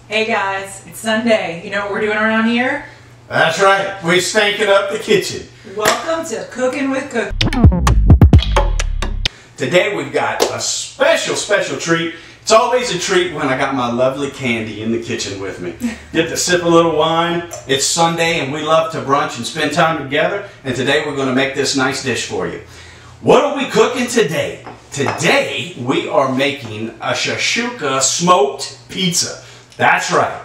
Hey guys, it's Sunday. You know what we're doing around here? That's right. We're stanking up the kitchen. Welcome to Cooking with Cookie. Today we've got a special treat. It's always a treat when I got my lovely Candy in the kitchen with me. Get to sip a little wine. It's Sunday and we love to brunch and spend time together. And today we're going to make this nice dish for you. What are we cooking today? Today we are making a Shakshuka smoked pizza. That's right.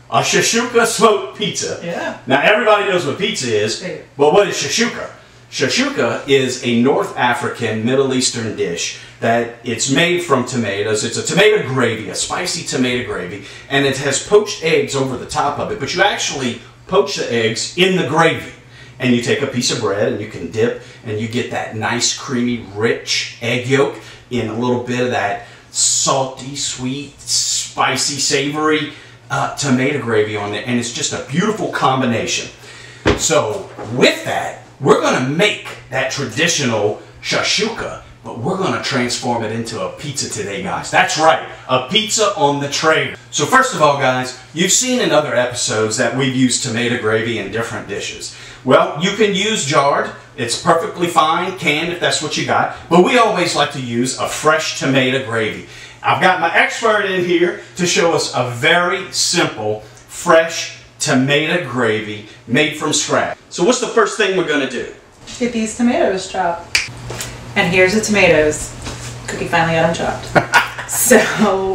A Shakshuka smoked pizza. Yeah. Now everybody knows what pizza is, but what is Shakshuka? Shakshuka is a North African Middle Eastern dish that it's made from tomatoes. It's a tomato gravy, a spicy tomato gravy, and it has poached eggs over the top of it, but you actually poach the eggs in the gravy. And you take a piece of bread and you can dip and you get that nice creamy rich egg yolk in a little bit of that salty, sweet, spicy, savory tomato gravy on there, and it's just a beautiful combination. So with that, we're going to make that traditional shakshuka, but we're going to transform it into a pizza today, guys. That's right, a pizza on the tray. So first of all, guys, you've seen in other episodes that we've used tomato gravy in different dishes. Well, you can use jarred. It's perfectly fine, canned if that's what you got, but we always like to use a fresh tomato gravy. I've got my expert in here to show us a very simple, fresh tomato gravy made from scratch. So what's the first thing we're going to do? Get these tomatoes chopped. And here's the tomatoes. Cookie finally got them chopped. So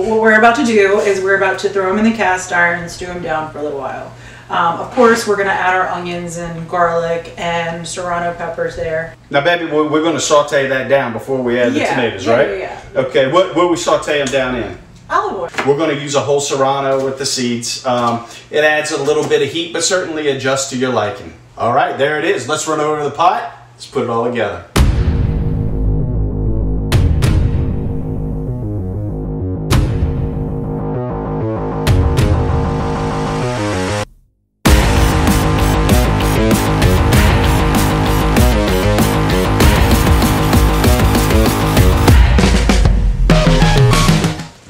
what we're about to do is we're about to throw them in the cast iron and stew them down for a little while. Of course, we're going to add our onions and garlic and serrano peppers there. Now, baby, we're going to saute that down before we add the tomatoes, right? Yeah. Okay, what will we saute them down in? Olive oil. We're going to use a whole serrano with the seeds. It adds a little bit of heat, but certainly adjust to your liking. All right, there it is. Let's run over to the pot. Let's put it all together.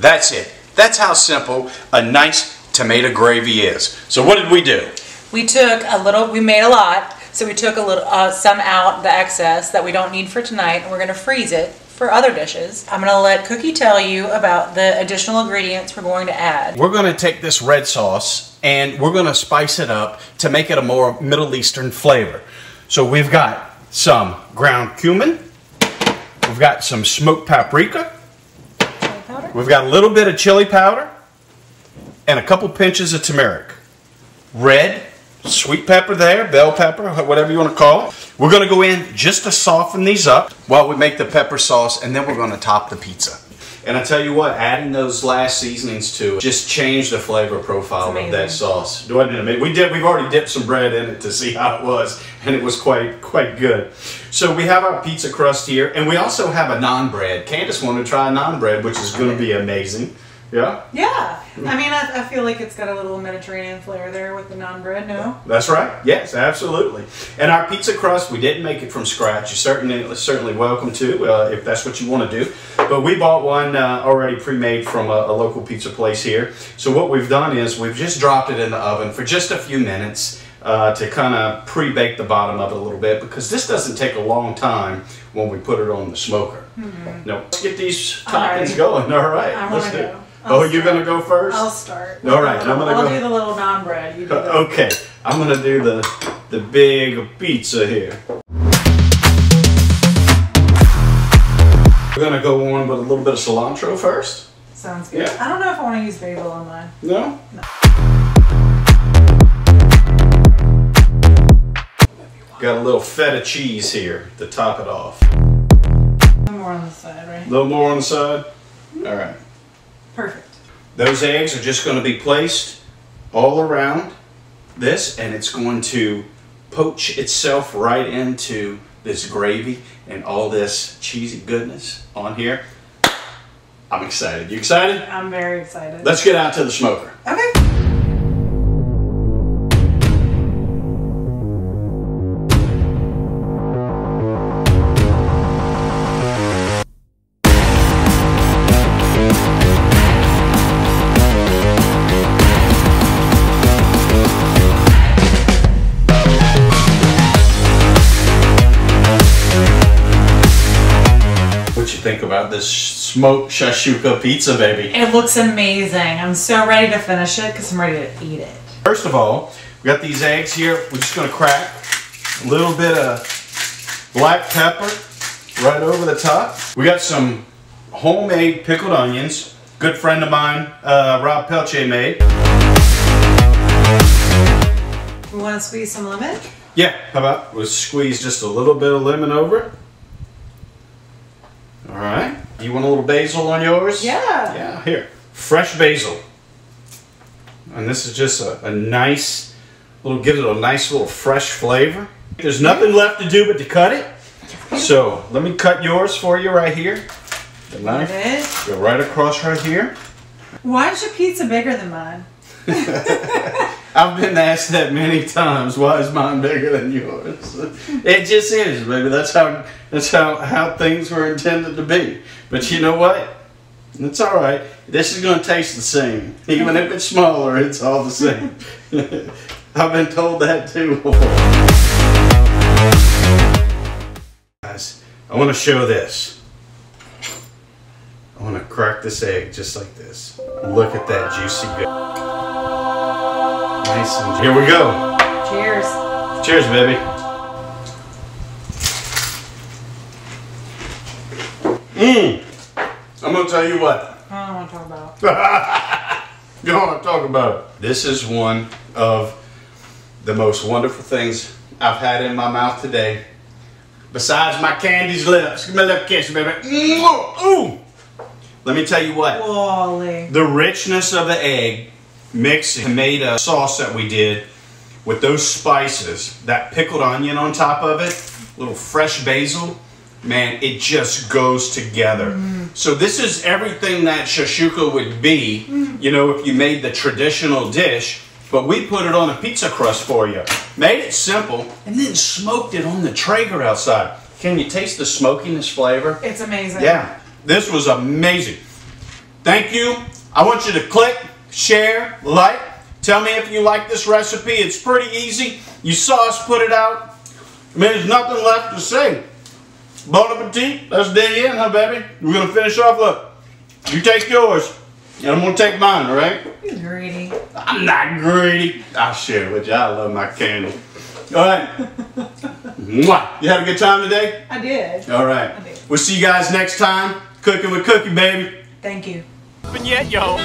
That's it. That's how simple a nice tomato gravy is. So what did we do? We took a little, we made a lot, so we took a little, some out, the excess that we don't need for tonight, and we're going to freeze it for other dishes. I'm going to let Cookie tell you about the additional ingredients we're going to add. We're going to take this red sauce and we're going to spice it up to make it a more Middle Eastern flavor. So we've got some ground cumin, we've got some smoked paprika, we've got a little bit of chili powder and a couple pinches of turmeric. Red, sweet pepper there, bell pepper, whatever you want to call it. We're going to go in just to soften these up while we make the pepper sauce, and then we're going to top the pizza. And I tell you what, adding those last seasonings to it just changed the flavor profile of that sauce. We've already dipped some bread in it to see how it was, and it was quite good. So we have our pizza crust here, and we also have a naan bread. Candace wanted to try a naan bread, which is going to be amazing. Yeah? Yeah. I mean, I feel like it's got a little Mediterranean flair there with the naan bread, no? That's right. Yes, absolutely. And our pizza crust, we didn't make it from scratch. You're certainly welcome to, if that's what you want to do. But we bought one already pre-made from a local pizza place here. So what we've done is we've just dropped it in the oven for just a few minutes to kind of pre-bake the bottom of it a little bit, because this doesn't take a long time when we put it on the smoker. Now, let's get these toppings going. All right, let's do it. You're going to go first? I'll start. All right. I'll do the little naan bread. You do the okay. I'm going to do the big pizza here. We're going to go on with a little bit of cilantro first. Sounds good. Yeah. I don't know if I want to use basil on mine. No? No. Got a little feta cheese here to top it off. A little more on the side, right? A little more on the side? All right. Perfect. Those eggs are just going to be placed all around this, and it's going to poach itself right into this gravy and all this cheesy goodness on here. I'm excited. You excited? I'm very excited. Let's get out to the smoker. Okay. think about this smoked Shakshuka pizza, baby? It looks amazing. I'm so ready to finish it because I'm ready to eat it. First of all, we got these eggs here. We're just going to crack a little bit of black pepper right over the top. We got some homemade pickled onions. Good friend of mine, Rob Pelche, made. We want to squeeze some lemon? Yeah, how about we'll squeeze just a little bit of lemon over it. All right. Do you want a little basil on yours? Yeah. Yeah, here. Fresh basil. And this is just a nice little, gives it a nice little fresh flavor. There's nothing left to do but to cut it. So let me cut yours for you right here. The knife. Go right across right here. Why is your pizza bigger than mine? I've been asked that many times. Why is mine bigger than yours? It just is, baby. That's how things were intended to be. But you know what? It's all right. This is going to taste the same. Even if it's smaller, it's all the same. I've been told that too before. Guys, I want to show this. I want to crack this egg just like this. Look at that juicy bit. Nice and here we go. Cheers. Cheers, baby. I'm gonna tell you what. I don't want to talk about it. You don't want to talk about it. This is one of the most wonderful things I've had in my mouth today. Besides my candy's lips. Give me a little kiss, baby. Ooh. Let me tell you what. Wally. The richness of the egg mixing tomato sauce that we did with those spices, that pickled onion on top of it, little fresh basil, man, it just goes together. So this is everything that Shakshuka would be, you know, if you made the traditional dish, but we put it on a pizza crust for you. Made it simple, and then smoked it on the Traeger outside. Can you taste the smokiness flavor? It's amazing. Yeah, this was amazing. Thank you. I want you to click, share, like. Tell me if you like this recipe. It's pretty easy. You saw us put it out. I mean, there's nothing left to say. Bon appetit. Let's dig in, huh, baby? We're going to finish off. Look, you take yours, and I'm going to take mine, all right? You're greedy. I'm not greedy. I'll share with you. I love my candy. All right. Mwah. You had a good time today? I did. All right. I did. We'll see you guys next time. Cooking with Cookie, baby. Thank you. Yet, yo.